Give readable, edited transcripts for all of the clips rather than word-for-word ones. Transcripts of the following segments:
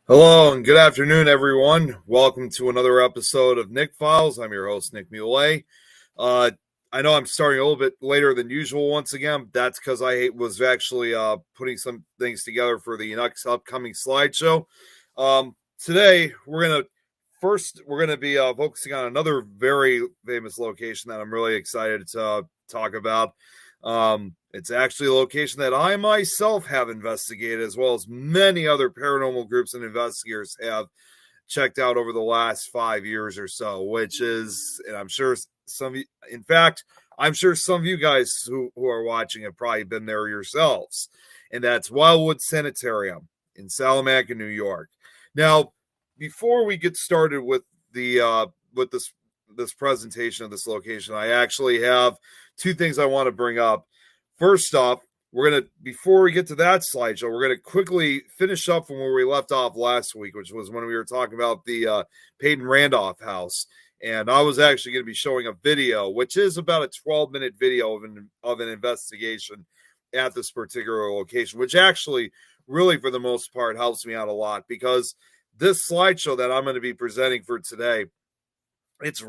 Hello and good afternoon, everyone. Welcome to another episode of Nick Files. I'm your host, Nick Muley. Uh, I know I'm starting a little bit later than usual once again. That's because I was actually putting some things together for the next upcoming slideshow. Today, we're gonna be focusing on another very famous location that I'm really excited to talk about. It's actually a location that I myself have investigated, as well as many other paranormal groups and investigators have checked out over the last 5 years or so, which is, and I'm sure some, in fact, I'm sure some of you guys who are watching have probably been there yourselves, and that's Wildwood Sanitarium in Salamanca, New York. Now, before we get started with this presentation of this location, I actually have two things I want to bring up. First off, before we get to that slideshow, we're gonna quickly finish up from where we left off last week, which was when we were talking about the Peyton Randolph house. And I was actually going to be showing a video, which is about a 12-minute video of an investigation at this particular location, which actually really for the most part helps me out a lot, because this slideshow that I'm going to be presenting for today, it's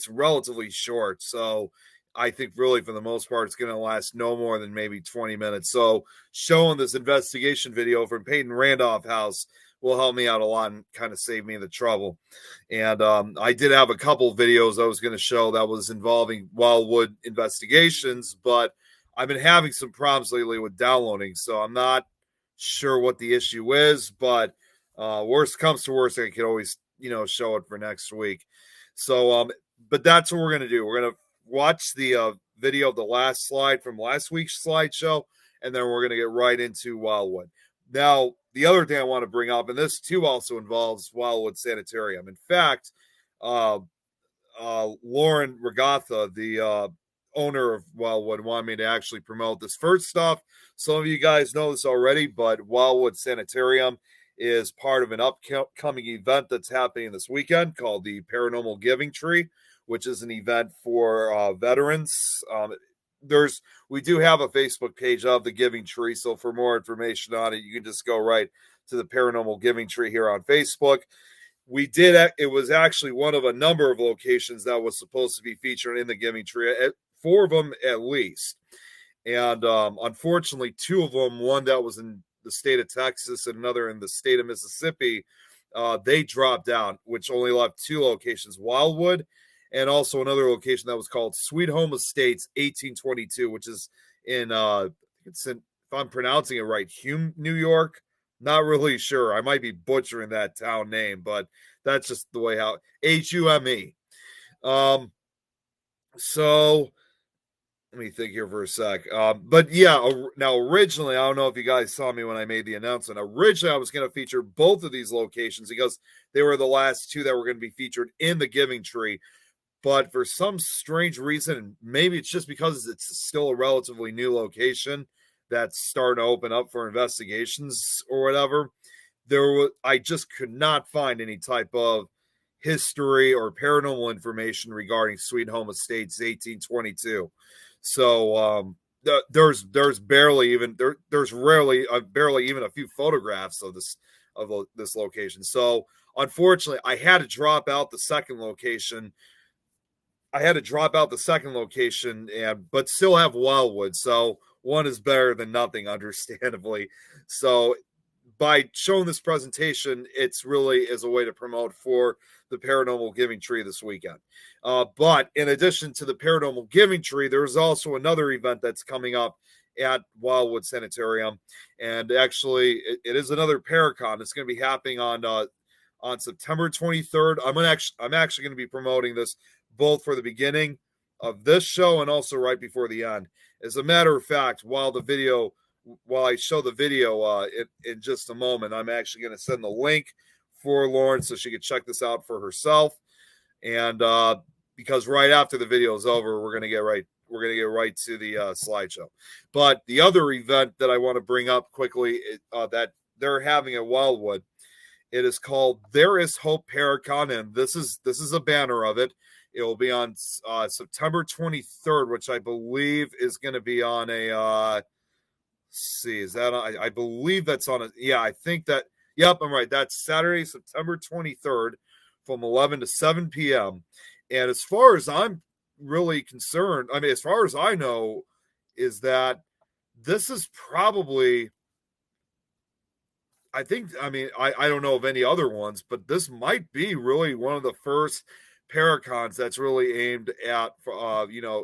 relatively short. So I think really for the most part, it's going to last no more than maybe 20 minutes. So showing this investigation video from Peyton Randolph House will help me out a lot and kind of save me the trouble. And I did have a couple videos I was going to show that was involving Wildwood investigations, but I've been having some problems lately with downloading. So I'm not sure what the issue is, but worst comes to worst, I can always, show it for next week. So, but that's what we're going to do. We're going to watch the video of the last slide from last week's slideshow, and then we're going to get right into Wildwood. Now, the other thing I want to bring up, and this too also involves Wildwood Sanitarium. In fact, Lauren Regatha, the owner of Wildwood, wanted me to actually promote this. First off, some of you guys know this already, but Wildwood Sanitarium is part of an upcoming event that's happening this weekend called the Paranormal Giving Tree, which is an event for veterans. We do have a Facebook page of the Giving Tree, so for more information on it, you can just go right to the Paranormal Giving Tree here on Facebook. It was actually one of a number of locations that was supposed to be featured in the Giving Tree, four of them at least. And unfortunately, two of them, one that was in the state of Texas and another in the state of Mississippi, they dropped out, which only left two locations: Wildwood, and also another location that was called Sweet Home Estates 1822, which is in if I'm pronouncing it right, Hume, New York. Not really sure. I might be butchering that town name, but that's just the way how Hume. So let me think here for a sec. But yeah, now originally, I don't know if you guys saw me when I made the announcement. Originally, I was going to feature both of these locations because they were the last two that were going to be featured in the Giving Tree. But for some strange reason, maybe it's just because it's still a relatively new location that's starting to open up for investigations or whatever, I just could not find any type of history or paranormal information regarding Sweet Home Estates 1822. So there's barely even there's rarely barely even a few photographs of this location. So unfortunately, I had to drop out the second location. But still have Wildwood. So one is better than nothing, understandably. So by showing this presentation, it's really as a way to promote for the Paranormal Giving Tree this weekend. But in addition to the Paranormal Giving Tree, there's also another event that's coming up at Wildwood Sanitarium, and actually, it is another Paracon. It's going to be happening on September 23rd. I'm actually going to be promoting this both for the beginning of this show and also right before the end. As a matter of fact, while I show the video in just a moment, I'm actually going to send the link for Lauren so she can check this out for herself. And because right after the video is over, we're going to get right to the slideshow. But the other event that I want to bring up quickly that they're having at Wildwood, it is called There Is Hope Paracon, and this is a banner of it. It will be on September 23rd, which I believe is going to be on a. See, is that I believe that's on a. Yeah, I think that. Yep, I'm right. That's Saturday, September 23rd from 11 to 7 p.m. And as far as I'm really concerned, I mean, as far as I know, is that this is probably, I don't know of any other ones, but this might be really one of the first paracons that's really aimed at,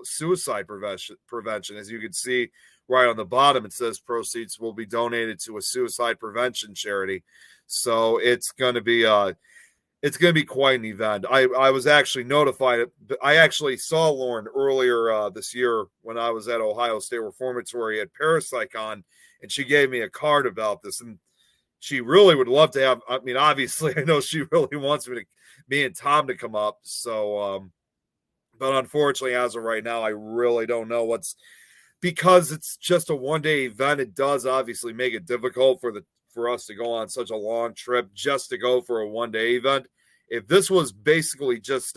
suicide prevention. As you can see right on the bottom, it says proceeds will be donated to a suicide prevention charity. So it's going to be quite an event. I was actually notified. I actually saw Lauren earlier this year when I was at Ohio State Reformatory at Parapsychon, and she gave me a card about this. And she really would love to have. I mean, obviously, I know she really wants me and Tom to come up. So, but unfortunately, as of right now, I really don't know because it's just a 1-day event. It does obviously make it difficult for us to go on such a long trip just to go for a 1-day event. If this was basically just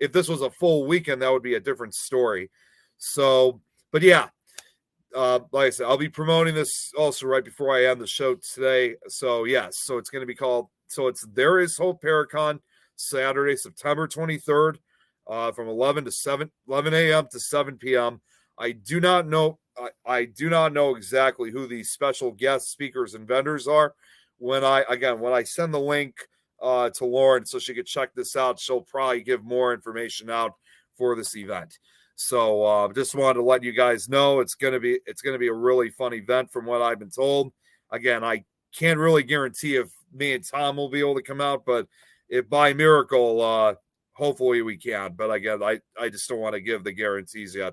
if this was a full weekend, that would be a different story. So, but yeah, like I said, I'll be promoting this also right before I end the show today. So yes, so it's going to be called. So it's There Is Hope Paracon, Saturday, September 23rd, from 11 a.m. to 7 p.m. I do not know. I do not know exactly who these special guest speakers and vendors are. When I send the link to Lauren so she could check this out, she'll probably give more information out for this event. So just wanted to let you guys know it's gonna be a really fun event from what I've been told. Again, I can't really guarantee if me and Tom will be able to come out, but if by miracle, hopefully we can. But again, I just don't want to give the guarantees yet.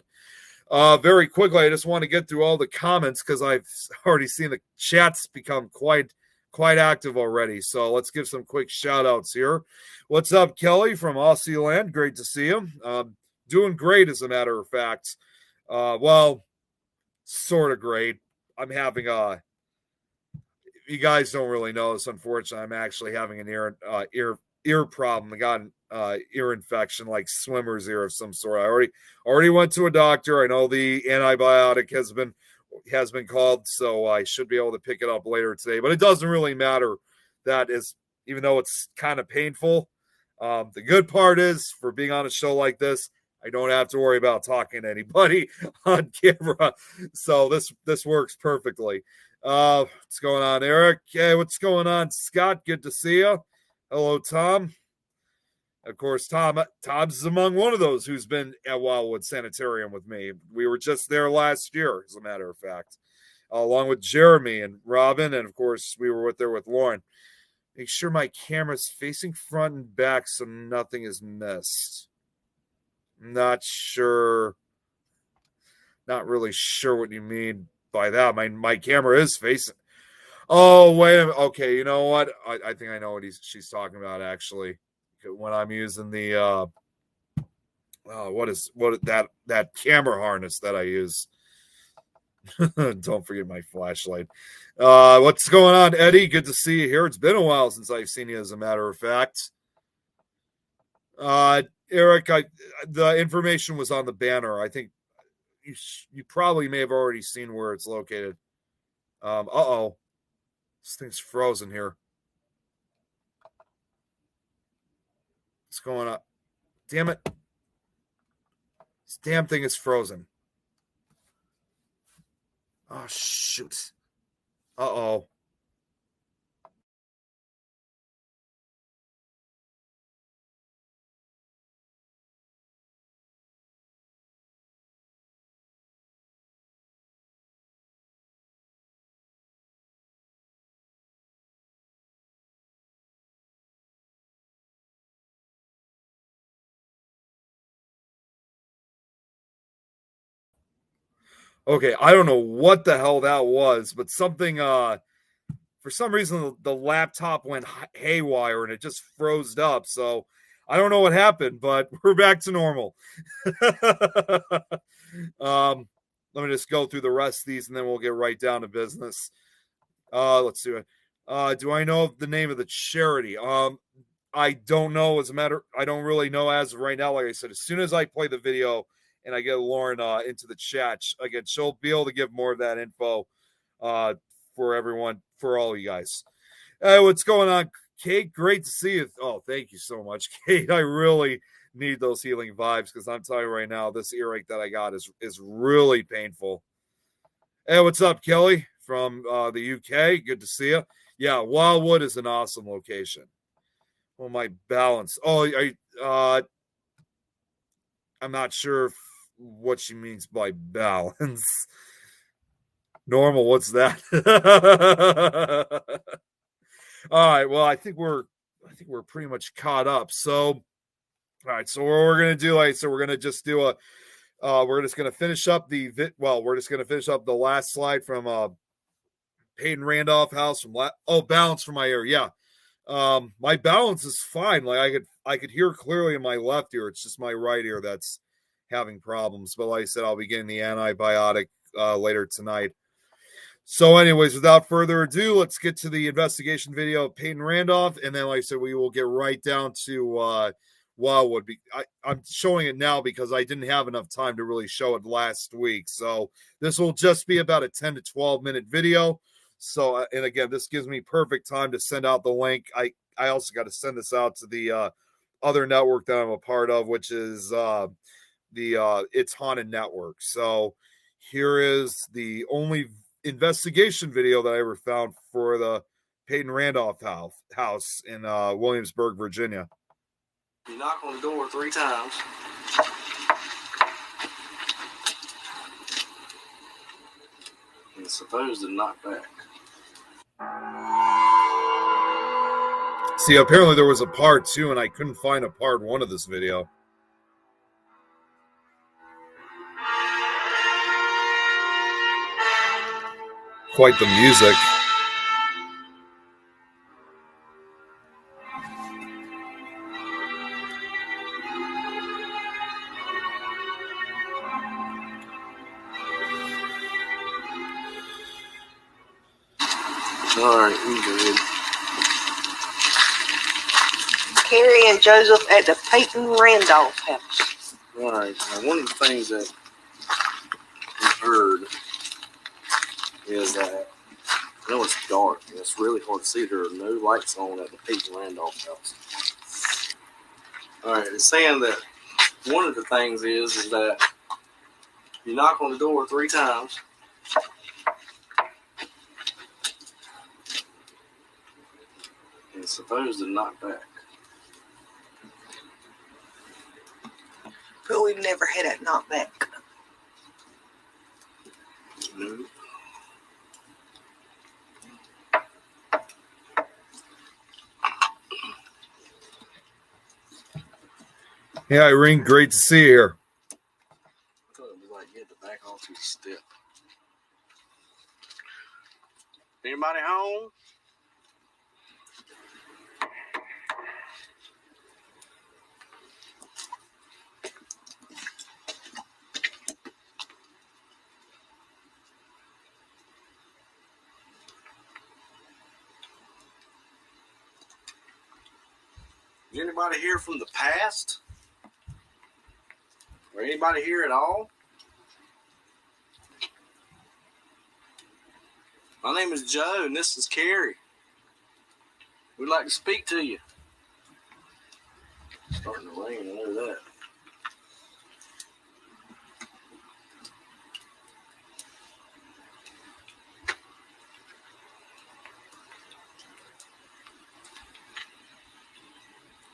Very quickly, I just want to get through all the comments because I've already seen the chats become quite active already. So let's give some quick shout outs here. What's up, Kelly from Aussie Land? Great to see you. Doing great, as a matter of fact. Well, sort of great. I'm having you guys don't really know this, unfortunately. I'm actually having an ear problem. I got an ear infection, like swimmer's ear of some sort. I already went to a doctor. I know the antibiotic has been called, so I should be able to pick it up later today. But it doesn't really matter. That is, even though it's kind of painful. The good part is, for being on a show like this, I don't have to worry about talking to anybody on camera. So this works perfectly. What's going on, Eric? Hey, what's going on, Scott? Good to see you. Hello, Tom. Of course, Tom's among one of those who's been at Wildwood Sanitarium with me. We were just there last year, as a matter of fact, along with Jeremy and Robin, and of course, we were there with Lauren. Make sure my camera's facing front and back so nothing is missed. Not really sure what you mean by that. My camera is facing. Oh, wait a minute. Okay, you know what? I think I know what she's talking about, actually. When I'm using the that camera harness that I use. Don't forget my flashlight. What's going on, Eddie? Good to see you here. It's been a while since I've seen you, as a matter of fact. Eric, the information was on the banner. I think you probably may have already seen where it's located. This thing's frozen here. What's going on? Damn it. This damn thing is frozen. Oh, shoot. Uh-oh. Okay, I don't know what the hell that was, but something for some reason the laptop went haywire and it just froze up. So I don't know what happened, but we're back to normal. Let me just go through the rest of these and then we'll get right down to business. Let's see. Do I know the name of the charity? I don't know. I don't really know as of right now. Like I said, as soon as I play the video and I get Lauren into the chat, again, she'll be able to give more of that info for everyone, for all you guys. Hey, what's going on, Kate? Great to see you. Oh, thank you so much, Kate. I really need those healing vibes because I'm telling you right now, this earache that I got is really painful. Hey, what's up, Kelly from the UK? Good to see you. Yeah, Wildwood is an awesome location. Well, my balance. Oh, I'm not sure what she means by balance. Normal, what's that? All right. Well, I think we're pretty much caught up. So, all right. So what we're gonna do, like, so we're gonna just do a, we're just gonna finish up we're just gonna finish up the last slide from Peyton Randolph House from balance from my ear. Yeah. My balance is fine. Like I could hear clearly in my left ear. It's just my right ear that's having problems. But like I said, I'll be getting the antibiotic later tonight. So, anyways, without further ado, let's get to the investigation video of Peyton Randolph, and then, like I said, we will get right down to Wildwood. I'm showing it now because I didn't have enough time to really show it last week. So this will just be about a 10 to 12-minute video. So, and again, this gives me perfect time to send out the link. I also got to send this out to the other network that I'm a part of, which is the It's Haunted Network. So here is the only investigation video that I ever found for the Peyton Randolph house in Williamsburg, Virginia. You knock on the door 3 times. And it's supposed to knock back. See, apparently there was a part 2 and I couldn't find a part 1 of this video. Quite the music. All right, we good. Carrie and Joseph at the Peyton Randolph house. All right, now one of the things that we've heard is that, I know it's dark and it's really hard to see. There are no lights on at the Peyton Randolph house. All right, it's saying that one of the things is that you knock on the door 3 times. And it's supposed to knock back. But we've never had it knocked back. No. Yeah, Irene, great to see you here. I thought it was like you had to back off to the step. Anybody home? Is anybody here from the past? Or anybody here at all? My name is Joe, and this is Carrie. We'd like to speak to you. It's starting to rain, I know that.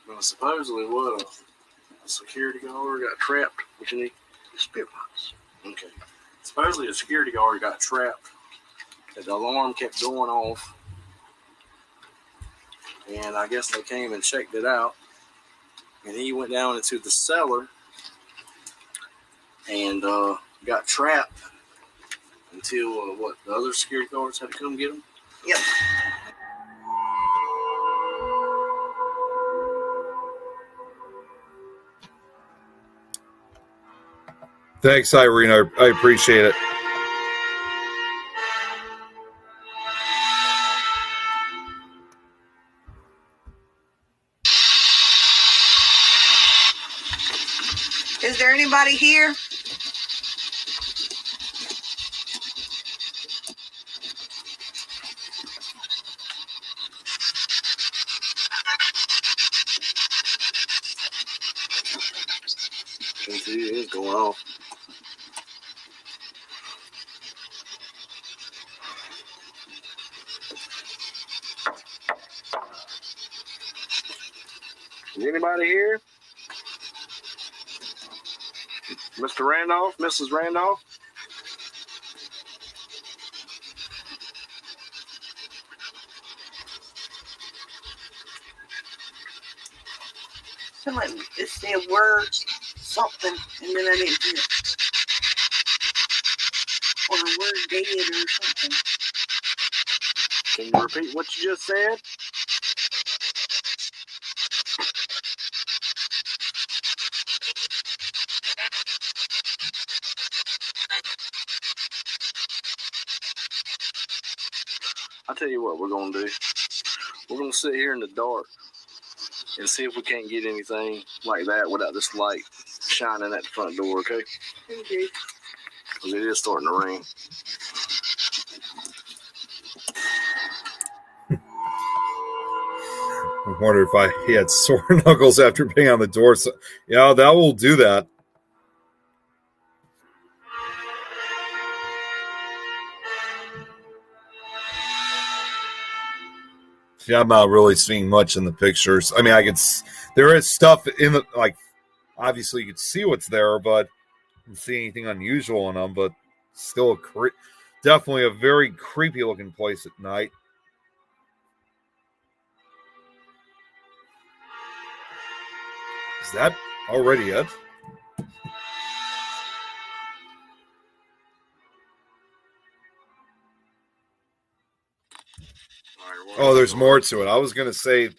Well, supposedly what a security guard got trapped. What you need? The spirit box. Okay. Supposedly a security guard got trapped. The alarm kept going off. And I guess they came and checked it out. And he went down into the cellar and got trapped until the other security guards had to come get him? Yep. Thanks, Irene. I appreciate it. Is there anybody here? It is going off. Is anybody here? Mr. Randolph? Mrs. Randolph? Somebody just said words, something, and then I didn't hear it. Or a word dead or something. Can you repeat what you just said? I'll tell you what we're going to do. We're going to sit here in the dark and see if we can't get anything like that without this light shining at the front door, okay? Okay. Because it is starting to rain. I wonder if he had sore knuckles after being on the door. So, yeah, that will do that. Yeah, I'm not really seeing much in the pictures. I mean, there is stuff in the, like, obviously you can see what's there, but I don't see anything unusual in them, but still definitely a very creepy looking place at night. Is that already it? Oh, there's more to it. I was going to say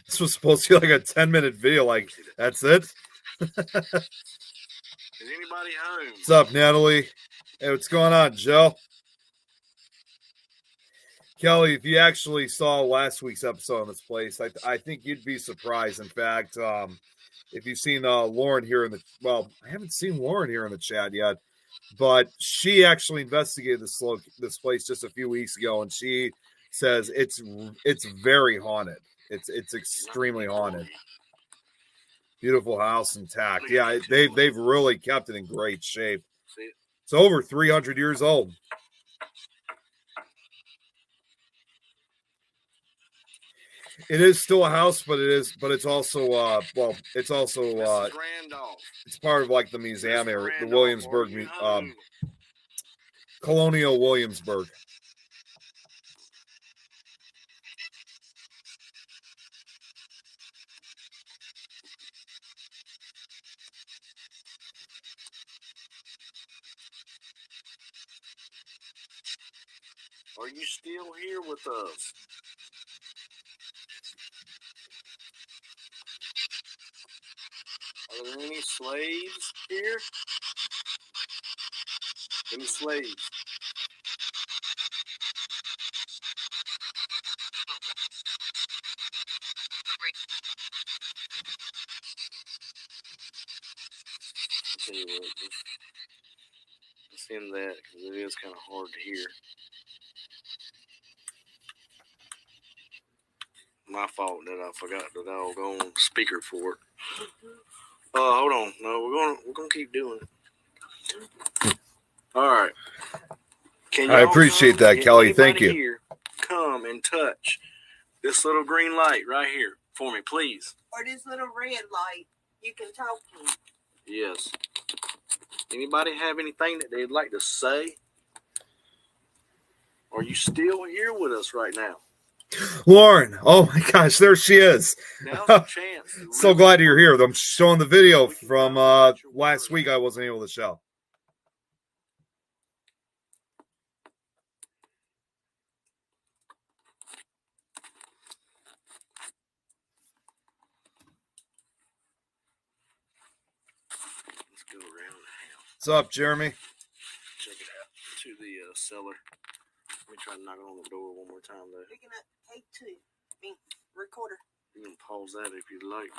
this was supposed to be like a 10-minute video. Like, that's it? Is anybody home? What's up, Natalie? Hey, what's going on, Joe? Kelly, if you actually saw last week's episode on this place, I think you'd be surprised. In fact, if you've seen Lauren here I haven't seen Lauren here in the chat yet, but she actually investigated this place just a few weeks ago, and she says it's very haunted. It's extremely haunted. Beautiful house intact. Yeah, they've really kept it in great shape. It's over 300 years old. It is still a house, but it's also it's part of like the museum area, the Williamsburg, Colonial Williamsburg. Are you still here with us? Are there any slaves here? Any slaves? I'll tell you what, let's end that because it is kind of hard to hear. My fault that I forgot the doggone speaker for it. Hold on. No, we're gonna keep doing it. All right. I appreciate that, Kelly. Thank you. Here, come and touch this little green light right here for me, please. Or this little red light. You can talk to. Yes. Anybody have anything that they'd like to say? Are you still here with us right now? Lauren, oh my gosh, there she is. Now's a chance. So glad you're here. I'm showing the video from last week I wasn't able to show. Let's go around the house. What's up, Jeremy? Check it out. To the cellar. Let me try to knock on the door one more time, though. Picking up take 2. Recorder. You can pause that if you'd like.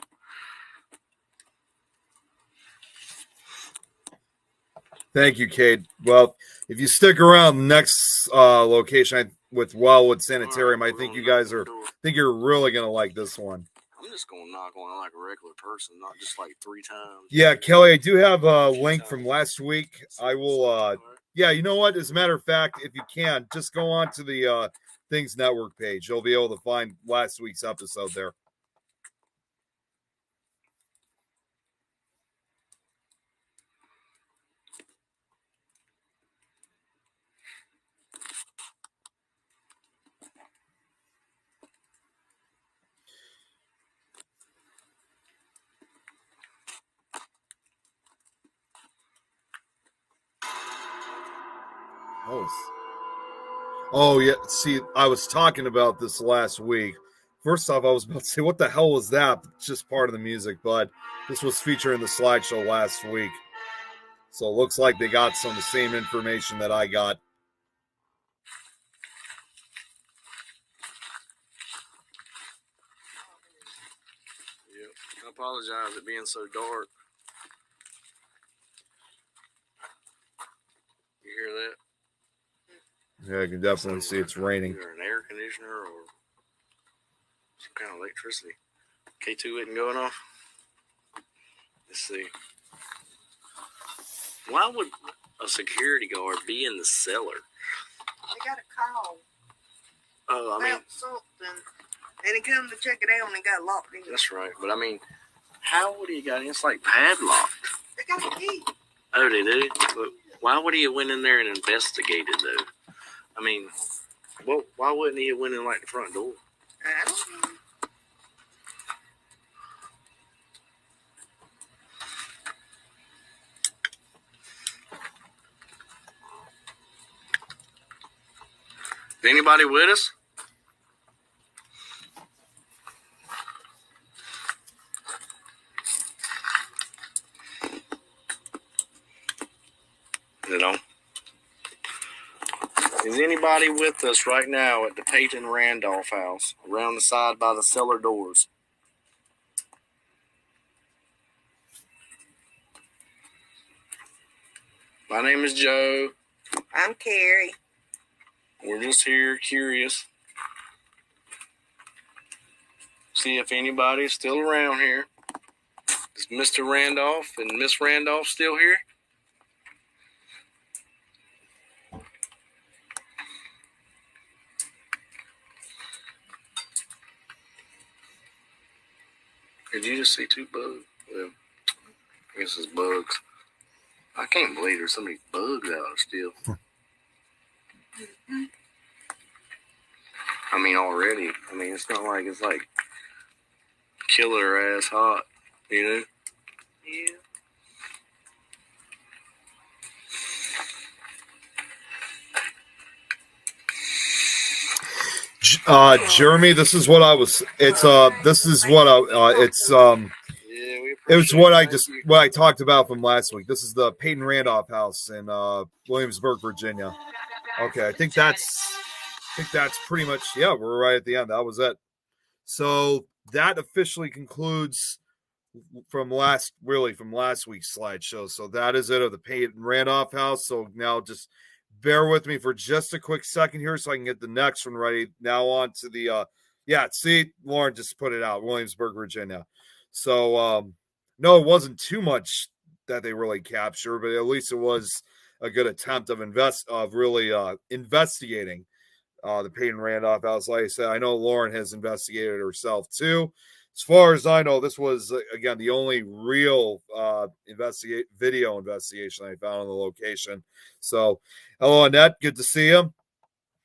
Thank you, Kate. Well, if you stick around, next location with Wildwood Sanitarium, I think you guys you're really gonna like this one. I'm just gonna knock on it like a regular person, not just like 3 times. Yeah, Kelly, I do have a link from last week. I will yeah, you know what? As a matter of fact, if you can, just go on to the Things Network page. You'll be able to find last week's episode there. Oh, yeah. See, I was talking about this last week. First off, I was about to say, what the hell was that? It's just part of the music, but this was featured in the slideshow last week. So it looks like they got some of the same information that I got. Yep. I apologize it being so dark. You hear that? Yeah, I can definitely see it's raining. Either an air conditioner or some kind of electricity. K2 isn't going off. Let's see. Why would a security guard be in the cellar? They got a call Oh, I mean, about something, and he come to check it out, and he got locked in. that's right. But I mean, how would he got in? It's like padlocked. They got a key. Oh, they do? But why would he have went in there and investigated, though? I mean, well, why wouldn't he have went in, like, the front door? I don't know. Is anybody with us? Is it on? Is anybody with us right now at the Peyton Randolph house, around the side by the cellar doors? My name is Joe. I'm Carrie. We're just here curious. See if anybody's still around here. Is Mr. Randolph and Miss Randolph still here? Did you just see 2 bugs? Well, I guess it's bugs. I can't believe there's so many bugs out there still. I mean, already. I mean, it's not like it's like killer ass hot, you know? Yeah. Jeremy, this is what I was. It's this is what it's it was what I talked about from last week. This is the Peyton Randolph house in Williamsburg, Virginia. Okay, I think that's pretty much, yeah, we're right at the end. That was it. So that officially concludes from last week's slideshow. So that is it of the Peyton Randolph house. So now just bear with me for just a quick second here so I can get the next one ready. Now on to the see, Lauren just put it out, Williamsburg, Virginia. So no, it wasn't too much that they really captured, but at least it was a good attempt of investigating the Peyton Randolph house. Like I said, I know Lauren has investigated herself too. As far as I know, this was again the only real video investigation I found on the location. So, hello Annette, good to see you. All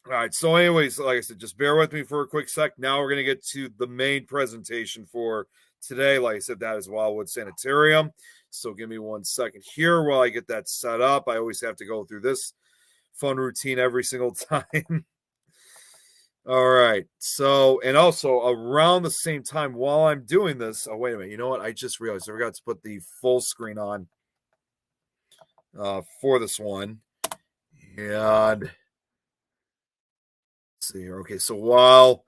right. So, anyways, like I said, just bear with me for a quick sec. Now we're gonna get to the main presentation for today. Like I said, that is Wildwood Sanitarium. So give me 1 second here while I get that set up. I always have to go through this fun routine every single time. All right. So, and also around the same time while I'm doing this, oh, wait a minute. You know what? I just realized I forgot to put the full screen on for this one. And let's see here. Okay. So while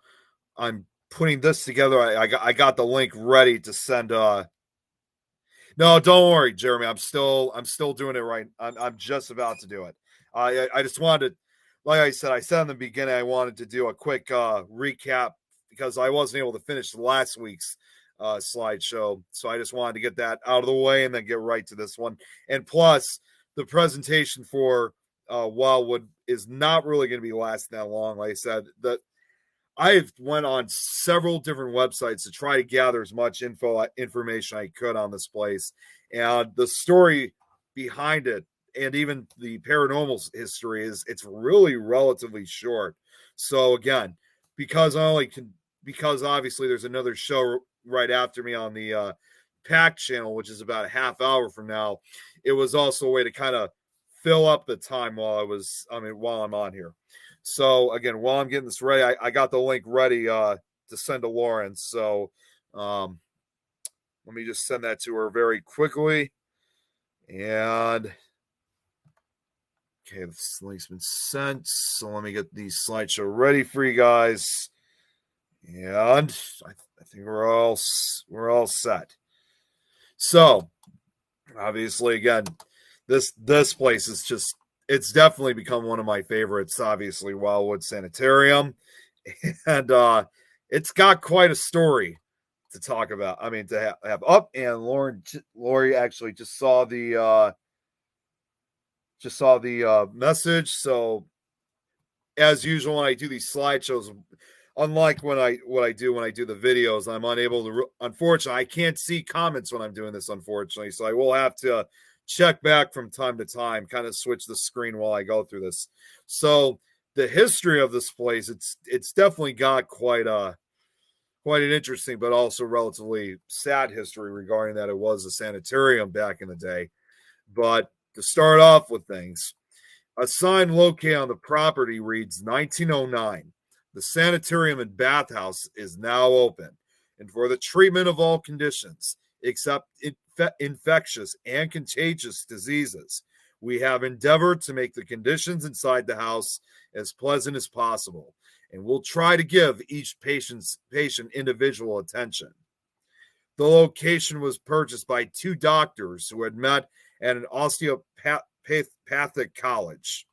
I'm putting this together, I got the link ready to send. No, don't worry, Jeremy. I'm still doing it right. I'm just about to do it. I just wanted to, like I said in the beginning, I wanted to do a quick recap because I wasn't able to finish last week's slideshow. So I just wanted to get that out of the way and then get right to this one. And plus, the presentation for Wildwood is not really going to be lasting that long. Like I said, I've went on several different websites to try to gather as much information I could on this place, and the story behind it, and even the paranormal history it's really relatively short. So again, because obviously there's another show right after me on the Pack channel, which is about a half hour from now, it was also a way to kind of fill up the time while I'm on here. So again, while I'm getting this ready, I got the link ready to send to Lauren. So let me just send that to her very quickly. And okay, this link's been sent. So let me get the slideshow ready for you guys. And I think we're all set. So obviously, again, this place is just, it's definitely become one of my favorites, obviously, Wildwood Sanitarium. And it's got quite a story to talk about. I mean, to have up, and Lori actually just saw the message. So as usual, when I do these slideshows, unlike what I do when I do the videos, I'm unable to, unfortunately, I can't see comments when I'm doing this, unfortunately. So I will have to check back from time to time, kind of switch the screen while I go through this. So the history of this place, it's definitely got quite an interesting, but also relatively sad history regarding that it was a sanitarium back in the day. But to start off with things, a sign located on the property reads 1909. The sanitarium and bathhouse is now open, and for the treatment of all conditions, except infectious and contagious diseases, we have endeavored to make the conditions inside the house as pleasant as possible, and we'll try to give each patient individual attention. The location was purchased by two doctors who had met at an osteopathic college.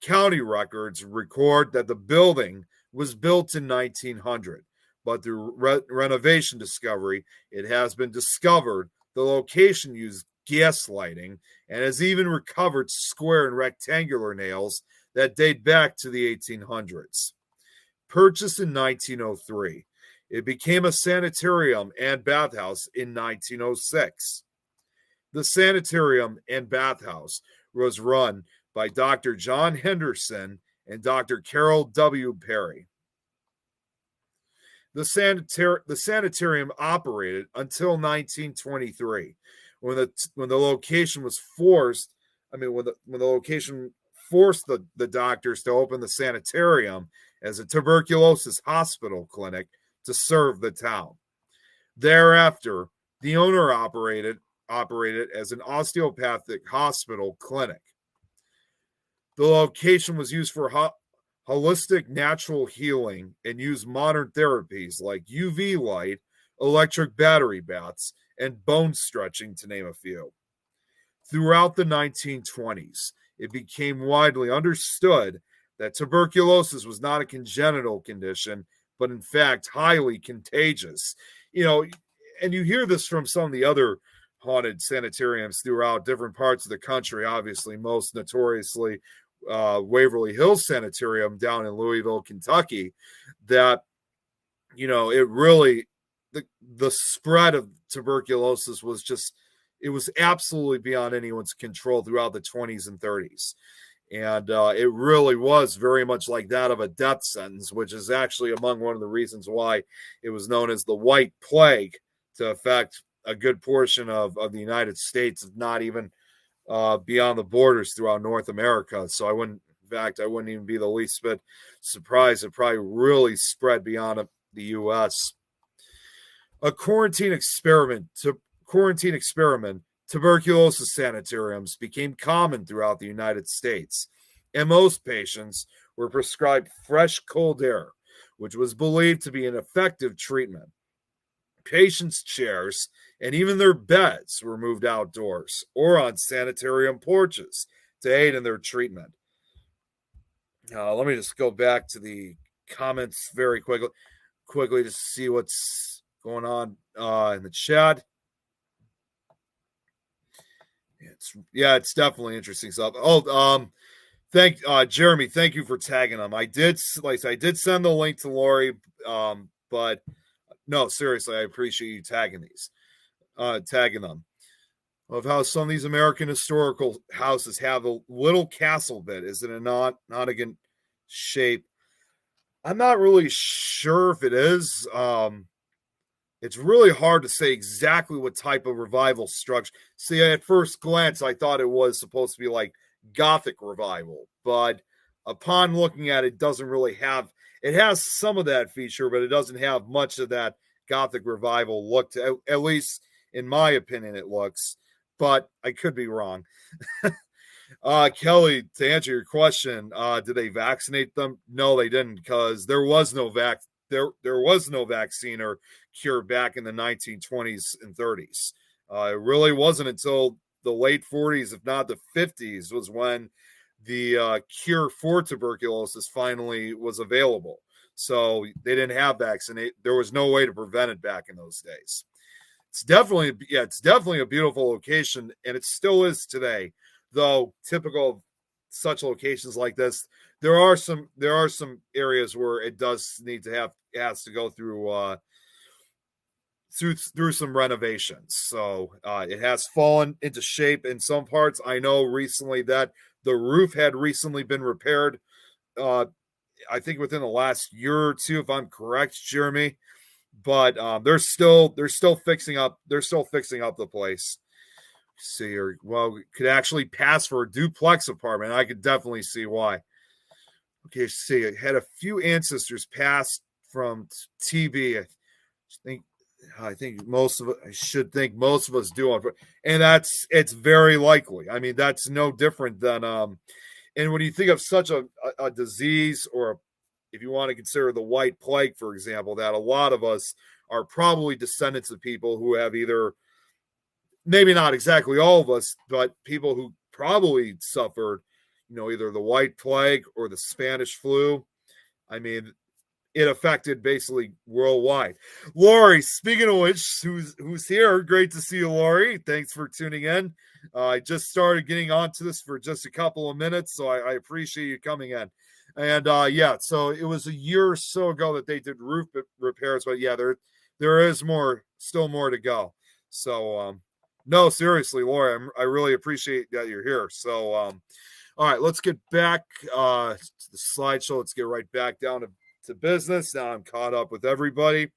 County records record that the building was built in 1900, but through renovation discovery, it has been discovered the location used gas lighting and has even recovered square and rectangular nails that date back to the 1800s. Purchased in 1903, it became a sanitarium and bathhouse in 1906. The sanitarium and bathhouse was run by Dr. John Henderson and Dr. Carol W. Perry. The sanitarium operated until 1923, when the location was forced. When the location forced the doctors to open the sanitarium as a tuberculosis hospital clinic to serve the town. Thereafter, the owner operated as an osteopathic hospital clinic. The location was used for holistic natural healing and used modern therapies like UV light, electric battery baths, and bone stretching, to name a few. Throughout the 1920s, it became widely understood that tuberculosis was not a congenital condition, but in fact highly contagious. And you hear this from some of the other haunted sanitariums throughout different parts of the country, obviously most notoriously Waverly Hills Sanitarium down in Louisville, Kentucky, that it really, the spread of tuberculosis was just, it was absolutely beyond anyone's control throughout the 20s and 30s. And it really was very much like that of a death sentence, which is actually among one of the reasons why it was known as the White Plague, to affect a good portion of the United States, if not even beyond the borders throughout North America. So I wouldn't even be the least bit surprised. It probably really spread beyond the U.S. A quarantine experiment, tuberculosis sanitariums became common throughout the United States, and most patients were prescribed fresh, cold air, which was believed to be an effective treatment. Patients' chairs and even their beds were moved outdoors or on sanitarium porches to aid in their treatment. Let me just go back to the comments very quickly. quickly to see what's going on in the chat. It's definitely interesting stuff. Thank Jeremy, thank you for tagging them. I did send the link to Lori, but no, seriously, I appreciate you tagging them. Of how some of these American historical houses have a little castle bit. Is it a Nottingham shape? I'm not really sure if it is. It's really hard to say exactly what type of revival structure. See, at first glance, I thought it was supposed to be like Gothic revival, but upon looking at it, it doesn't really have. It has some of that feature, but it doesn't have much of that Gothic revival look. At least, in my opinion, it looks. But I could be wrong. Kelly, to answer your question, did they vaccinate them? No, they didn't, because there was no vaccine or cure back in the 1920s and 30s. It really wasn't until the late 40s, if not the 50s, was when the cure for tuberculosis finally was available. So they didn't have vaccinate. There was no way to prevent it back in those days. It's definitely a beautiful location, and it still is today. Though typical of such locations like this, there are some areas where it does need to has to go through some renovations. So it has fallen into shape in some parts. I know recently that the roof had recently been repaired. I think within the last year or two, if I'm correct, Jeremy. But they're still fixing up. They're still fixing up the place. See, or well, could actually pass for a duplex apartment. I could definitely see why. Okay, see, I had a few ancestors pass from TB. I think most of it. I should think most of us do, and it's very likely. I mean, that's no different than And when you think of such a disease, or if you want to consider the White Plague, for example, that a lot of us are probably descendants of people who have either, maybe not exactly all of us, but people who probably suffered, either the White Plague or the Spanish flu. I mean, it affected basically worldwide. Lori, speaking of which, who's here? Great to see you, Lori. Thanks for tuning in. I just started getting onto this for just a couple of minutes, so I appreciate you coming in. And so it was a year or so ago that they did roof repairs, but there is still more to go. So no, seriously, Laura, I really appreciate that you're here. So all right, let's get back to the slideshow. Let's get right back down to business. Now I'm caught up with everybody.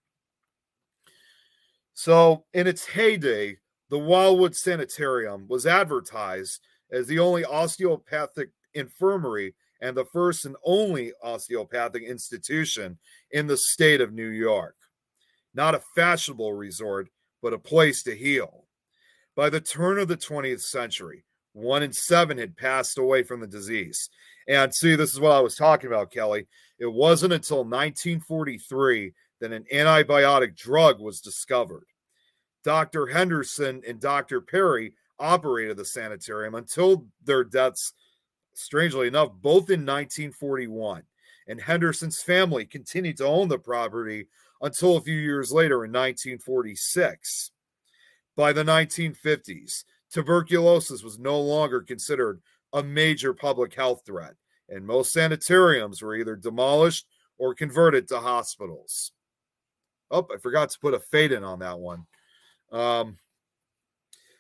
So in its heyday, the Wildwood Sanitarium was advertised as the only osteopathic infirmary and the first and only osteopathic institution in the state of New York. Not a fashionable resort, but a place to heal. By the turn of the 20th century, 1 in 7 had passed away from the disease. And see, this is what I was talking about, Kelly. It wasn't until 1943 that an antibiotic drug was discovered. Dr. Henderson and Dr. Perry operated the sanitarium until their deaths, strangely enough, both in 1941. And Henderson's family continued to own the property until a few years later in 1946. By the 1950s, tuberculosis was no longer considered a major public health threat, and most sanitariums were either demolished or converted to hospitals. Oh, I forgot to put a fade in on that one.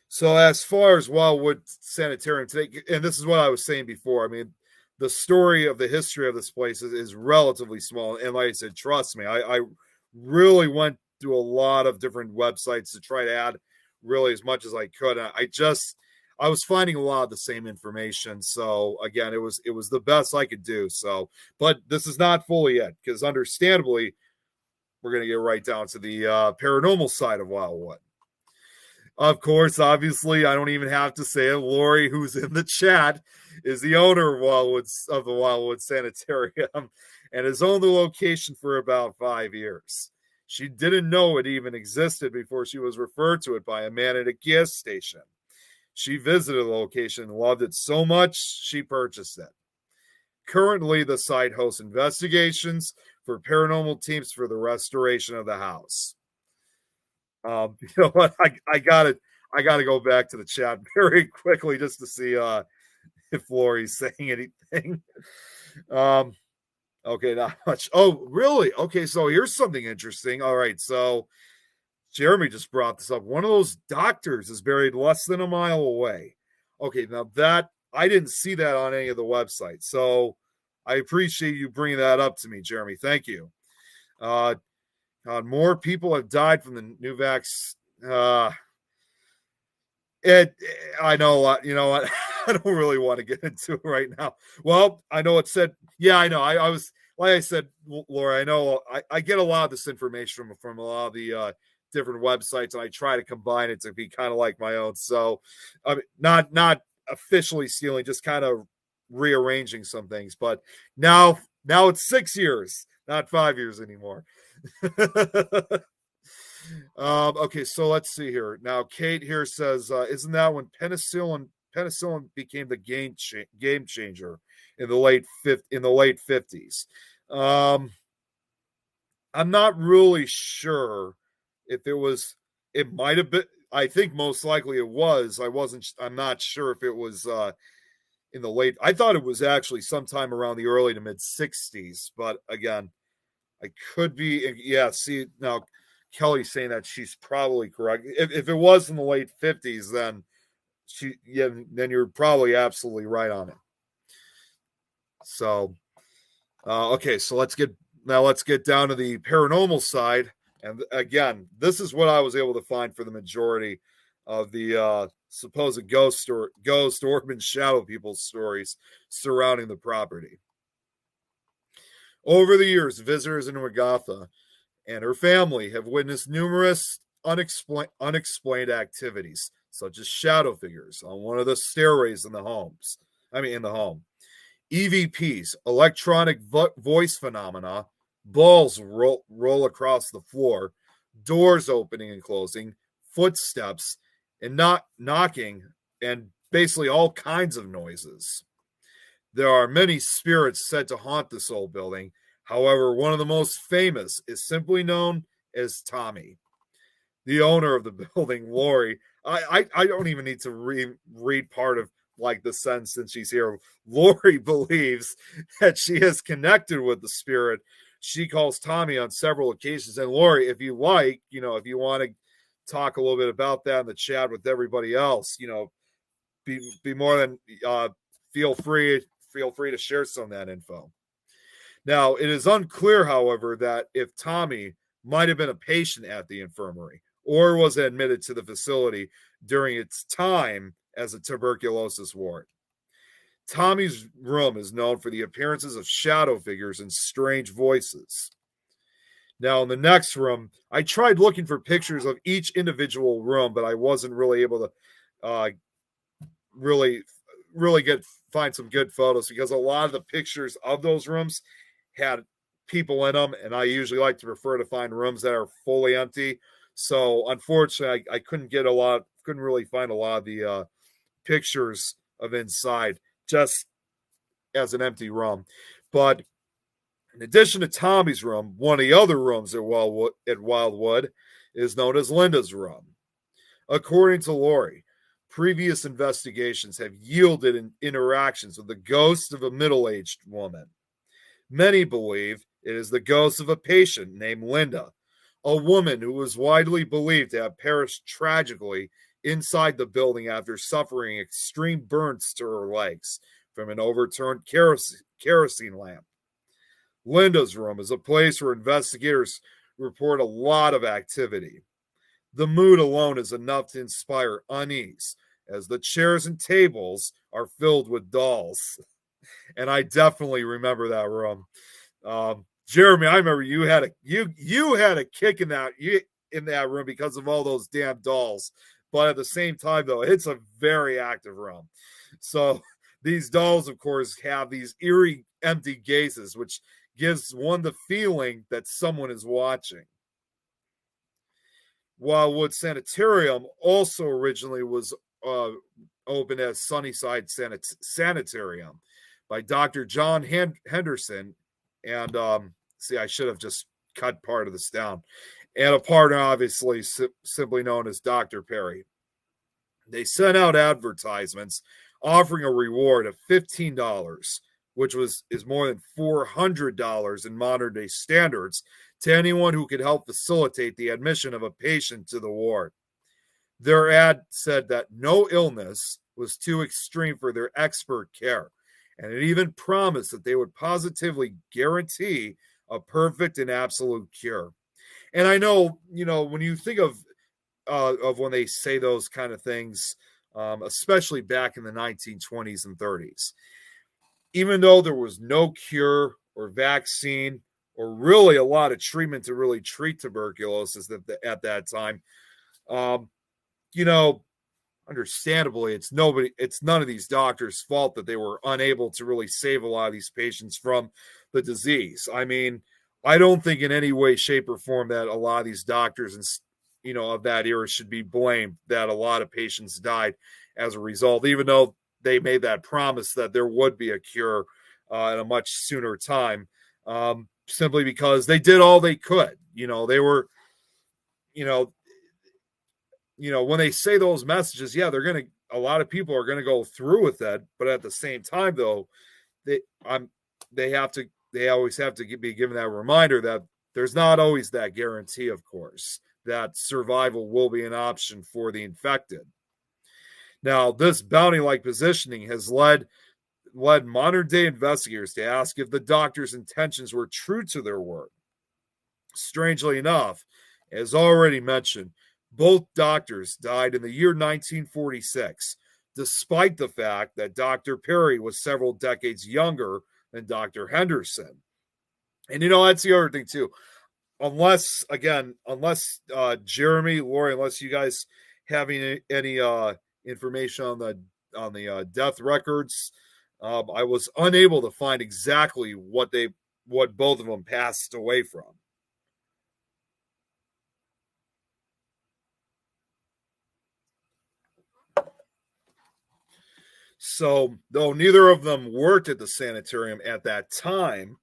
So as far as Wildwood Sanitarium today, and this is what I was saying before, I mean, the story of the history of this place is relatively small. And like I said, trust me, I really went through a lot of different websites to try to add really as much as I could. I was finding a lot of the same information. So again, it was the best I could do. So, but this is not fully yet, because understandably, we're going to get right down to the paranormal side of Wildwood. Of course, obviously, I don't even have to say it. Lori, who's in the chat, is the owner of the Wildwood Sanitarium and has owned the location for about 5 years. She didn't know it even existed before she was referred to it by a man at a gas station. She visited the location and loved it so much, she purchased it. Currently, the site hosts investigations for paranormal teams for the restoration of the house. You know what? I gotta go back to the chat very quickly just to see if Lori's saying anything. Okay, not much. Oh, really? Okay, so here's something interesting. All right, so Jeremy just brought this up. One of those doctors is buried less than a mile away. Okay, now that I didn't see that on any of the websites, so I appreciate you bringing that up to me, Jeremy. Thank you. God, more people have died from the new vax. I know, you know what? I don't really want to get into it right now. Well, I know it said, yeah, I know. I was, like I said, Laura, I know I get a lot of this information from a lot of the different websites, and I try to combine it to be kind of like my own. So, I mean, not officially stealing, just kind of rearranging some things. But now it's 6 years, not 5 years anymore. Okay, so let's see here. Now, Kate here says, isn't that when penicillin became the game changer in the late 50s? I'm not really sure if it was. It might have been. I think most likely it was. I'm not sure if it was in the late. I thought it was actually sometime around the early to mid 60s, but again, I could be. Yeah. See now. Kelly's saying that she's probably correct. If it was in the late 50s, then then you're probably absolutely right on it. So, okay, so let's get down to the paranormal side. And again, this is what I was able to find for the majority of the supposed ghost orb and shadow people stories surrounding the property. Over the years, visitors in Wagatha and her family have witnessed numerous unexplained activities, such as shadow figures on one of the stairways in the home. EVPs, electronic voice phenomena, balls roll across the floor, doors opening and closing, footsteps, and knocking, and basically all kinds of noises. There are many spirits said to haunt this old building. However, one of the most famous is simply known as Tommy. The owner of the building, Lori, I don't even need to read part of like the sentence since she's here. Lori believes that she has connected with the spirit. She calls Tommy on several occasions. And Lori, if you like, if you want to talk a little bit about that in the chat with everybody else, be more than feel free to share some of that info. Now, it is unclear, however, that if Tommy might have been a patient at the infirmary or was admitted to the facility during its time as a tuberculosis ward. Tommy's room is known for the appearances of shadow figures and strange voices. Now, in the next room, I tried looking for pictures of each individual room, but I wasn't really able to really find some good photos because a lot of the pictures of those rooms had people in them, and I usually like to prefer to find rooms that are fully empty. So unfortunately, I couldn't really find a lot of the pictures of inside just as an empty room. But in addition to Tommy's room, one of the other rooms at Wildwood is known as Linda's room. According to Lori, previous investigations have yielded interactions with the ghost of a middle-aged woman. Many believe it is the ghost of a patient named Linda, a woman who was widely believed to have perished tragically inside the building after suffering extreme burns to her legs from an overturned kerosene lamp. Linda's room is a place where investigators report a lot of activity. The mood alone is enough to inspire unease, as the chairs and tables are filled with dolls. And I definitely remember that room. Jeremy, I remember you had a kick in that room because of all those damn dolls. But at the same time, though, it's a very active room. So these dolls, of course, have these eerie, empty gazes, which gives one the feeling that someone is watching. Wildwood Sanitarium also originally was opened as Sunnyside Sanitarium by Dr. John Henderson and See, I should have just cut part of this down. And a partner, obviously, simply known as Dr. Perry. They sent out advertisements offering a reward of $15, which is more than $400 in modern day standards, to anyone who could help facilitate the admission of a patient to the ward. Their ad said that no illness was too extreme for their expert care, and it even promised that they would positively guarantee a perfect and absolute cure. And I know, when you think of when they say those kind of things, especially back in the 1920s and 30s, even though there was no cure or vaccine or really a lot of treatment to really treat tuberculosis at that time, understandably, it's none of these doctors' fault that they were unable to really save a lot of these patients from the disease. I mean, I don't think in any way, shape, or form that a lot of these doctors and of that era should be blamed that a lot of patients died as a result, even though they made that promise that there would be a cure at a much sooner time, simply because they did all they could. They were, when they say those messages, yeah, a lot of people are going to go through with that. But at the same time, though, they always have to be given that reminder that there's not always that guarantee, of course, that survival will be an option for the infected. Now, this bounty-like positioning has led modern-day investigators to ask if the doctor's intentions were true to their word. Strangely enough, as already mentioned, both doctors died in the year 1946, despite the fact that Dr. Perry was several decades younger than Dr. Henderson. And that's the other thing too. Unless Jeremy, Lori, unless you guys have any information on the death records, I was unable to find exactly what both of them passed away from. So, though neither of them worked at the sanitarium at that time,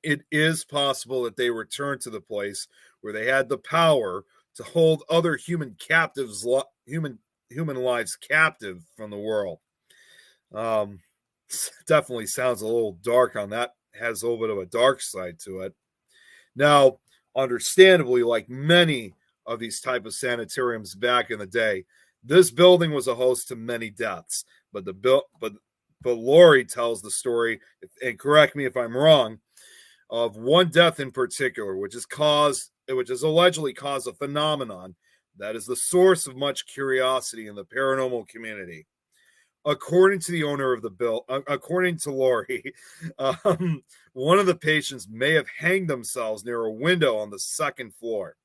it is possible that they returned to the place where they had the power to hold other human lives captive from the world. Definitely sounds a little dark on that. Has a little bit of a dark side to it. Now, understandably, like many of these type of sanitariums back in the day, this building was a host to many deaths. But Lori tells the story, and correct me if I'm wrong, of one death in particular, which has allegedly caused a phenomenon that is the source of much curiosity in the paranormal community. According to the owner of the according to Lori, one of the patients may have hanged themselves near a window on the second floor.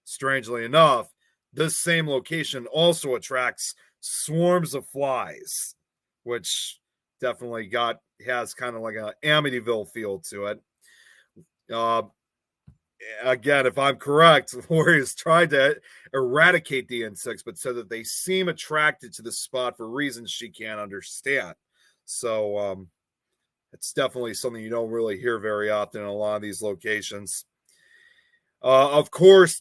Strangely enough, this same location also attracts swarms of flies, which definitely has kind of like an Amityville feel to it. Again, if I'm correct, Lori has tried to eradicate the insects, but said that they seem attracted to the spot for reasons she can't understand. So it's definitely something you don't really hear very often in a lot of these locations. Of course,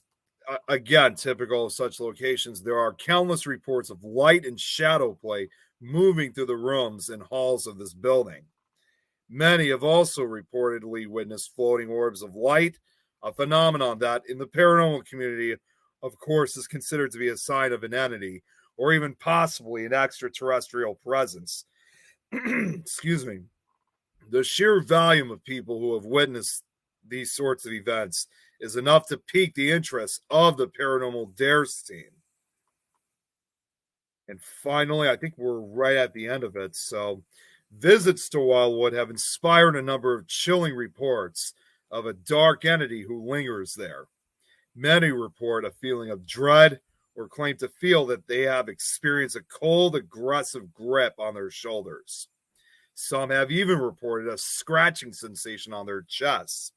again, typical of such locations, there are countless reports of light and shadow play moving through the rooms and halls of this building. Many have also reportedly witnessed floating orbs of light, a phenomenon that in the paranormal community, of course, is considered to be a sign of an entity or even possibly an extraterrestrial presence. Excuse me. The sheer volume of people who have witnessed these sorts of events is enough to pique the interest of the Paranormal Dares team. And finally, I think we're right at the end of it. So, visits to Wildwood have inspired a number of chilling reports of a dark entity who lingers there. Many report a feeling of dread or claim to feel that they have experienced a cold, aggressive grip on their shoulders. Some have even reported a scratching sensation on their chests.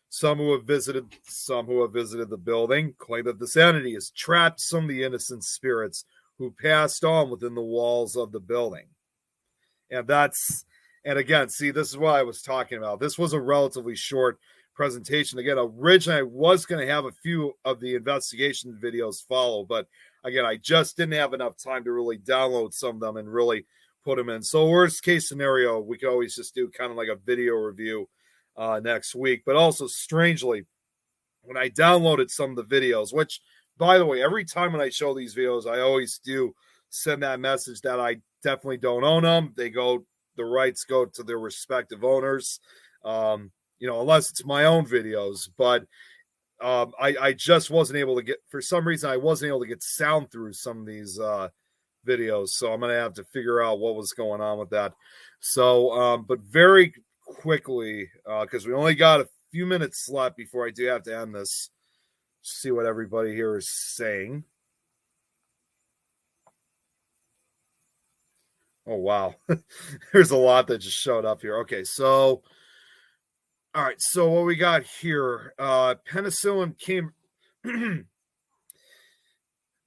Some who have visited the building claim that this entity has trapped some of the innocent spirits who passed on within the walls of the building. And And again, see, this is what I was talking about. This was a relatively short presentation. Again, originally I was going to have a few of the investigation videos follow, but again, I just didn't have enough time to really download some of them and really put them in. So worst case scenario, we could always just do kind of like a video review next week. But also, strangely, when I downloaded some of the videos, which, by the way, every time when I show these videos, I always do send that message that I definitely don't own them. The rights go to their respective owners, unless it's my own videos. But I just wasn't able to get, for some reason, I wasn't able to get sound through some of these videos. So I'm going to have to figure out what was going on with that. So, but very quickly, because we only got a few minutes left before I do have to end this, see what everybody here is saying. Oh, wow. There's a lot that just showed up here. Okay, so, all right. So what we got here, penicillin came,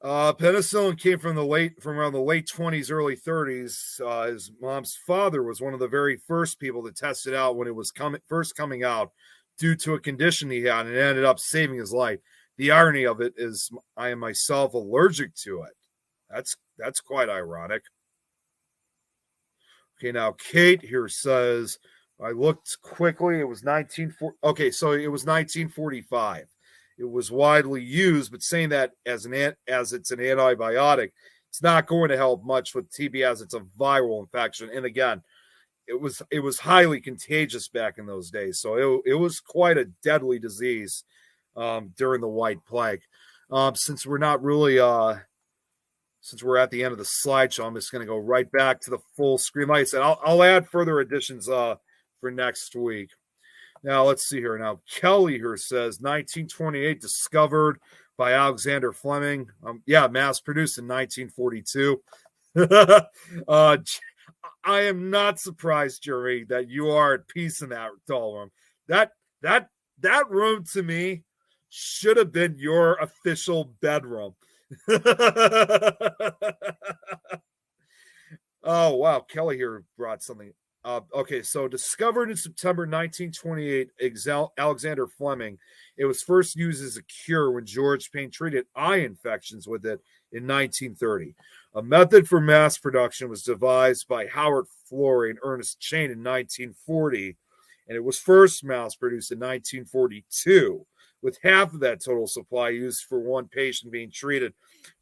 penicillin came from around the late 20s, early 30s. His mom's father was one of the very first people to test it out when it was first coming out due to a condition he had, and it ended up saving his life. The irony of it is I am myself allergic to it. That's quite ironic. Okay, now Kate here says, I looked quickly. It was 1945. It was widely used, but saying that as it's an antibiotic, it's not going to help much with TB as it's a viral infection. And again, it was highly contagious back in those days. So it was quite a deadly disease during the White Plague. Since we're not really since we're at the end of the slideshow, I'm just going to go right back to the full screen. Like I said, I'll add further additions for next week. Now, let's see here. Now, Kelly here says 1928 discovered by Alexander Fleming. Mass produced in 1942. I am not surprised, Jeremy, that you are at peace in that doll room. That room to me should have been your official bedroom. Oh, wow. Kelly here brought something. Okay, so discovered in September 1928, Alexander Fleming. It was first used as a cure when George Payne treated eye infections with it in 1930. A method for mass production was devised by Howard Florey and Ernest Chain in 1940, and it was first mass produced in 1942, with half of that total supply used for one patient being treated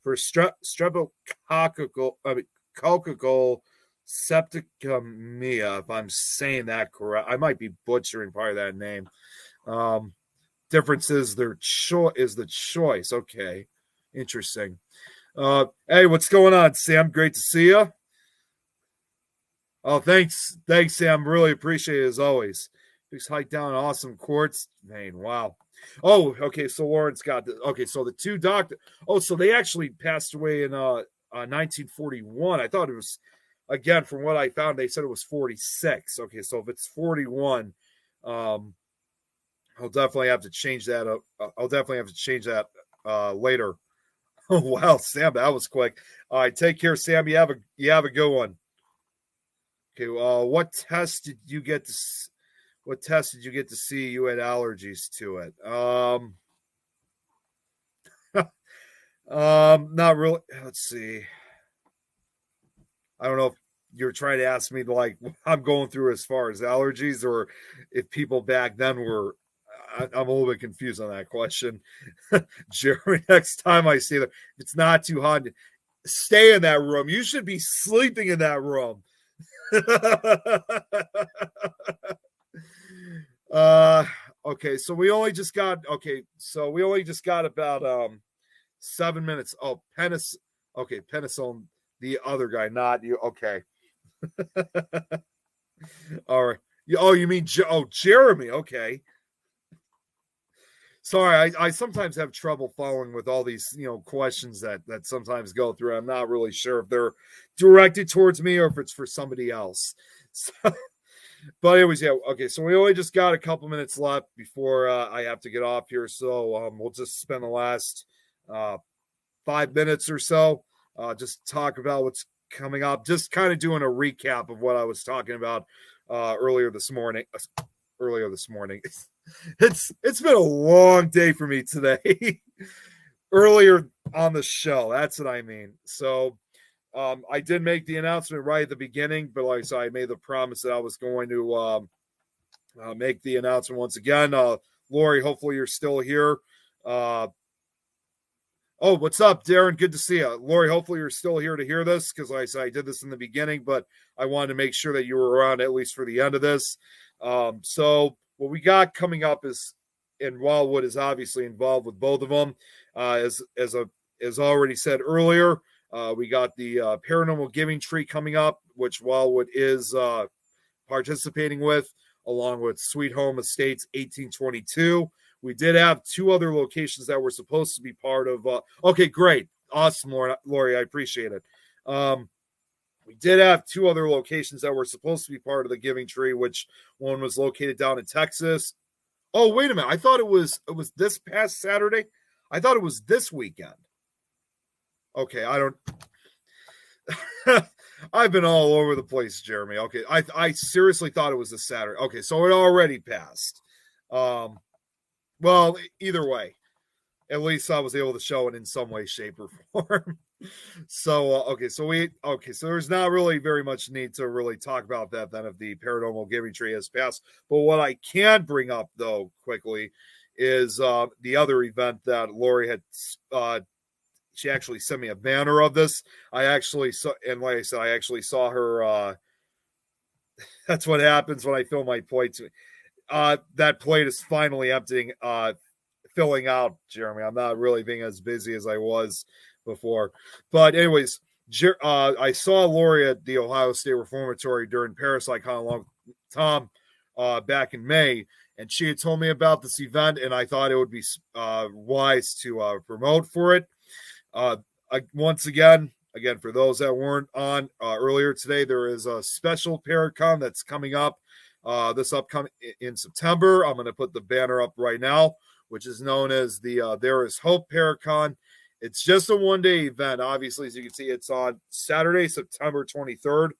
for streptococcal septicemia, if I'm saying that correct. I might be butchering part of that name. Difference is the choice. Okay, interesting. Hey, what's going on, Sam? Great to see you. Oh, thanks, Sam. Really appreciate it as always. Just hike down awesome quartz vein. Wow. Oh, okay. So Lawrence got this. Okay, so the two doctors. Oh, so they actually passed away in 1941. I thought it was, again, from what I found, they said it was 46. Okay, so if it's 41, I'll definitely have to change that up. I'll definitely have to change that later. Oh wow, Sam, that was quick. All right, take care, Sam. You have a good one. Okay, what test did you get to see you had allergies to it? Not really. Let's see. I don't know if you're trying to ask me like I'm going through as far as allergies, or if people back then were. I'm a little bit confused on that question. Jeremy, next time I see that, it's not too hot, stay in that room. You should be sleeping in that room. Okay, so we only just got about 7 minutes. Oh, penicillin, the other guy, not you. Okay. All right. Oh, you mean Jeremy? Okay. Sorry, I sometimes have trouble following with all these, questions that sometimes go through. I'm not really sure if they're directed towards me or if it's for somebody else. So, but anyways, yeah, okay. So we only just got a couple minutes left before I have to get off here. So we'll just spend the last 5 minutes or so just talk about what's coming up. Just kind of doing a recap of what I was talking about earlier this morning. It's been a long day for me today. Earlier on the show, that's what I mean. So I did make the announcement right at the beginning, but like I said, I made the promise that I was going to make the announcement once again. Lori, hopefully you're still here. Oh, what's up, Darren? Good to see you. Lori, hopefully you're still here to hear this, because like I said, I did this in the beginning, but I wanted to make sure that you were around at least for the end of this. So what we got coming up is, and Wildwood is obviously involved with both of them. As already said earlier, we got the Paranormal Giving Tree coming up, which Wildwood is participating with, along with Sweet Home Estates 1822. We did have two other locations that were supposed to be part of. Okay, great. Awesome, Lori. I appreciate it. We did have two other locations that were supposed to be part of the Giving Tree, which one was located down in Texas. Oh, wait a minute. I thought it was this past Saturday. I thought it was this weekend. Okay, I don't. I've been all over the place, Jeremy. Okay, I seriously thought it was this Saturday. Okay, so it already passed. Well, either way, at least I was able to show it in some way, shape, or form. So there's not really very much need to really talk about that then if the Paranormal Giving Tree has passed. But what I can bring up though quickly is the other event that Lori had. She actually sent me a banner of this. I actually saw, and like I said, I actually saw her. That's what happens when I fill my plate. That plate is finally emptying, filling out, Jeremy. I'm not really being as busy as I was before. But anyways, I saw Lori at the Ohio State Reformatory during Parasite-Con along Tom back in May, and she had told me about this event, and I thought it would be wise to promote for it. Once again, for those that weren't on earlier today, there is a special Paracon that's coming up this upcoming in September. I'm going to put the banner up right now, which is known as the There Is Hope Paracon. It's just a one-day event. Obviously, as you can see, it's on Saturday, September 23rd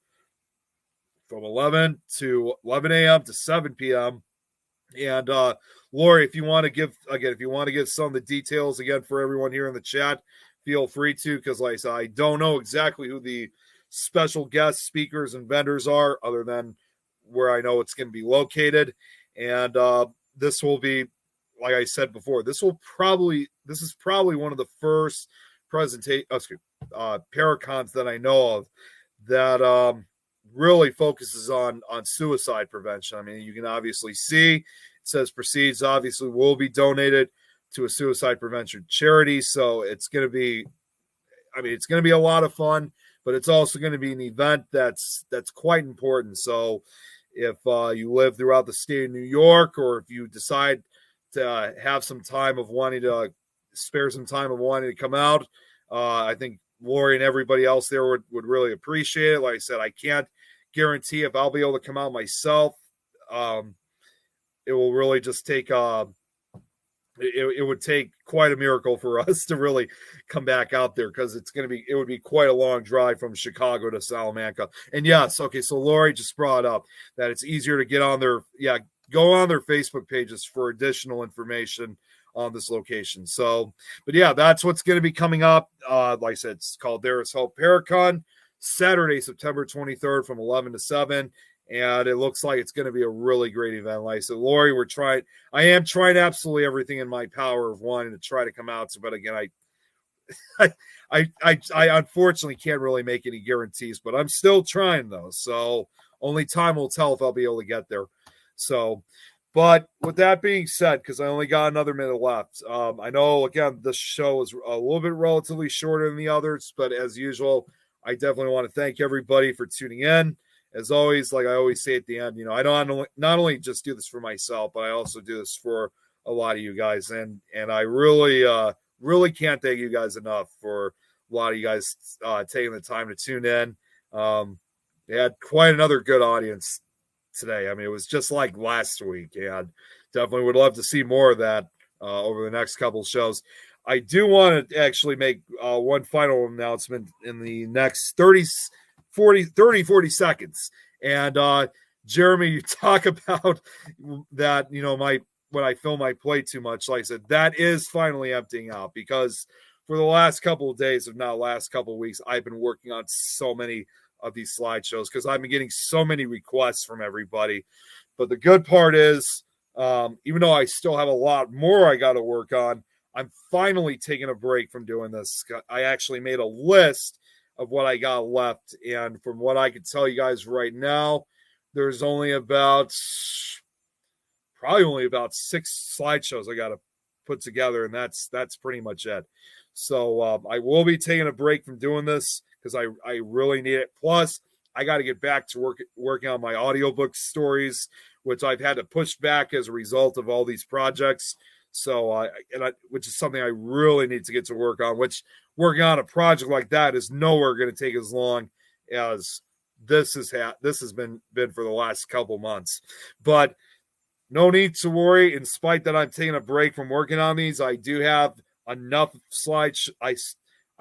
from 11 a.m. to 7 p.m. And Lori, if you want to give some of the details again for everyone here in the chat, feel free to, because like I said, I don't know exactly who the special guest speakers and vendors are, other than where I know it's going to be located. And this will be, like I said before, this is probably one of the first Paracons that I know of that really focuses on suicide prevention. I mean, you can obviously see it says proceeds obviously will be donated to a suicide prevention charity. So it's going to be a lot of fun, but it's also going to be an event that's quite important. So if you live throughout the state of New York, or if you decide to have some time of wanting to spare some time of wanting to come out, I think Lori and everybody else there would really appreciate it. Like I said, I can't guarantee if I'll be able to come out myself. It will really just take it would take quite a miracle for us to really come back out there, because it would be quite a long drive from Chicago to Salamanca. And yes, okay, so Lori just brought up that it's easier to get on go on their Facebook pages for additional information on this location. So, but yeah, that's what's going to be coming up. Like I said, it's called There Is Hope Paracon, Saturday, September 23rd from 11 to 7. And it looks like it's going to be a really great event. Like I said, Lori, I am trying absolutely everything in my power of wanting to try to come out. But again, I unfortunately can't really make any guarantees, but I'm still trying though. So only time will tell if I'll be able to get there. So, but with that being said, because I only got another minute left, I know, again, this show is a little bit relatively shorter than the others, but as usual, I definitely want to thank everybody for tuning in. As always, like I always say at the end, I don't not only just do this for myself, but I also do this for a lot of you guys. And I really, really can't thank you guys enough for a lot of you guys taking the time to tune in. They had quite another good audience today. I mean, it was just like last week, and definitely would love to see more of that over the next couple of shows. I do want to actually make one final announcement in the next 40 seconds. And Jeremy, you talk about that, when I fill my plate too much, like I said, that is finally emptying out because for the last couple of days, if not last couple of weeks, I've been working on so many of these slideshows because I've been getting so many requests from everybody. But the good part is, even though I still have a lot more I got to work on, I'm finally taking a break from doing this. I actually made a list of what I got left. And from what I can tell you guys right now, there's probably only about 6 slideshows I got to put together. And that's pretty much it. So I will be taking a break from doing this because I really need it. Plus, I got to get back to working on my audiobook stories, which I've had to push back as a result of all these projects. So, which is something I really need to get to work on, which working on a project like that is nowhere going to take as long as this has been for the last couple months. But no need to worry. In spite that I'm taking a break from working on these, I do have enough slides. I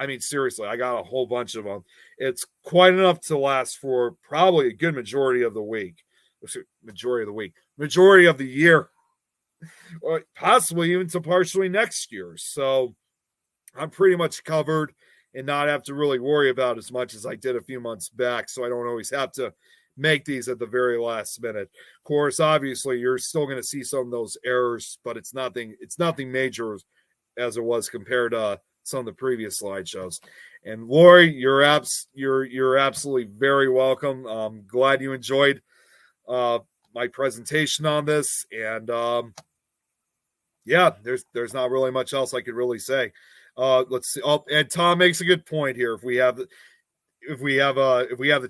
mean, seriously, I got a whole bunch of them. It's quite enough to last for probably a good majority of the year, or possibly even to partially next year. So I'm pretty much covered and not have to really worry about as much as I did a few months back. So I don't always have to make these at the very last minute. Of course, obviously, you're still going to see some of those errors, but it's nothing major as it was compared to some of the previous slideshows. And Lori, you're absolutely very welcome. I'm glad you enjoyed my presentation on this. And yeah, there's not really much else I could really say. Let's see. Oh, and Tom makes a good point here. If we have the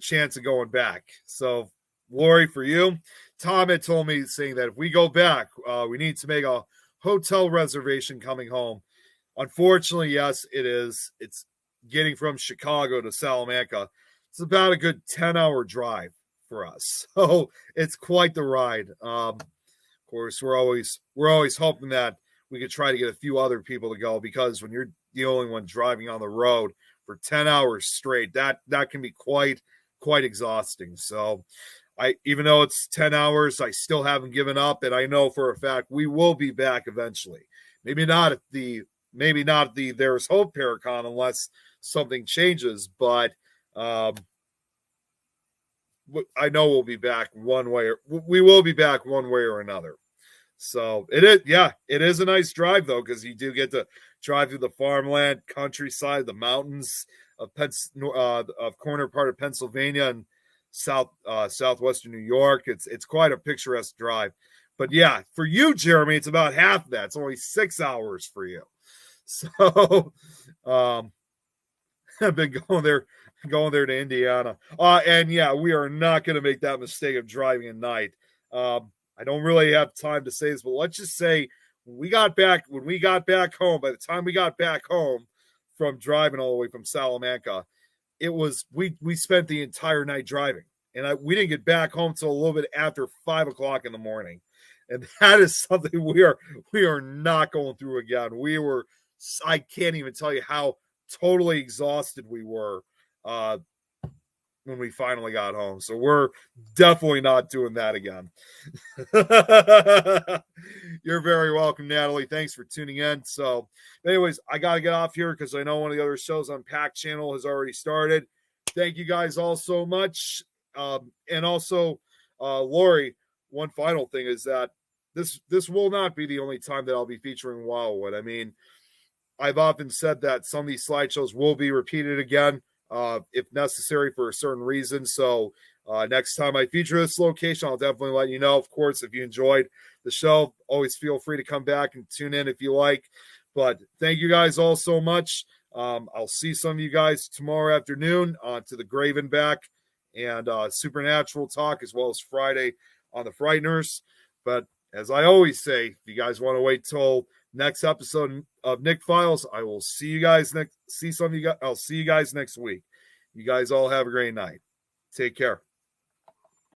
chance of going back. So Lori, for you, Tom had told me saying that if we go back, we need to make a hotel reservation coming home. Unfortunately, yes, it is. It's getting from Chicago to Salamanca. It's about a good 10-hour drive for us. So it's quite the ride. Of course, we're always hoping that we could try to get a few other people to go, because when you're the only one driving on the road for 10 hours straight, that can be quite exhausting. So even though it's 10 hours, I still haven't given up. And I know for a fact we will be back eventually. Maybe not at the There's Hope Paracon unless something changes, but I know we'll be back one way or another. So it is a nice drive though, because you do get to drive through the farmland, countryside, the mountains of corner part of Pennsylvania and southwestern New York. It's quite a picturesque drive. But yeah, for you, Jeremy, it's about half of that. It's only 6 hours for you. So I've been going there to Indiana. And yeah, we are not going to make that mistake of driving at night. I don't really have time to say this, but let's just say when we got back home, by the time we got back home from driving all the way from Salamanca, it was, we spent the entire night driving, and we didn't get back home till a little bit after 5 o'clock in the morning. And that is something we are not going through again. I can't even tell you how totally exhausted we were when we finally got home. So we're definitely not doing that again. You're very welcome, Natalie. Thanks for tuning in. So anyways, I got to get off here because I know one of the other shows on PAC channel has already started. Thank you guys all so much. And also, Lori, one final thing is that this will not be the only time that I'll be featuring Wildwood. I mean, I've often said that some of these slideshows will be repeated again, if necessary for a certain reason. So next time I feature this location, I'll definitely let you know. Of course, if you enjoyed the show, always feel free to come back and tune in if you like. But thank you guys all so much. I'll see some of you guys tomorrow afternoon to the Graven Back and Supernatural Talk, as well as Friday on the Frighteners. But as I always say, if you guys want to wait till next episode of Nick Files, I will see you guys I'll see you guys next week. You guys all have a great night. Take care.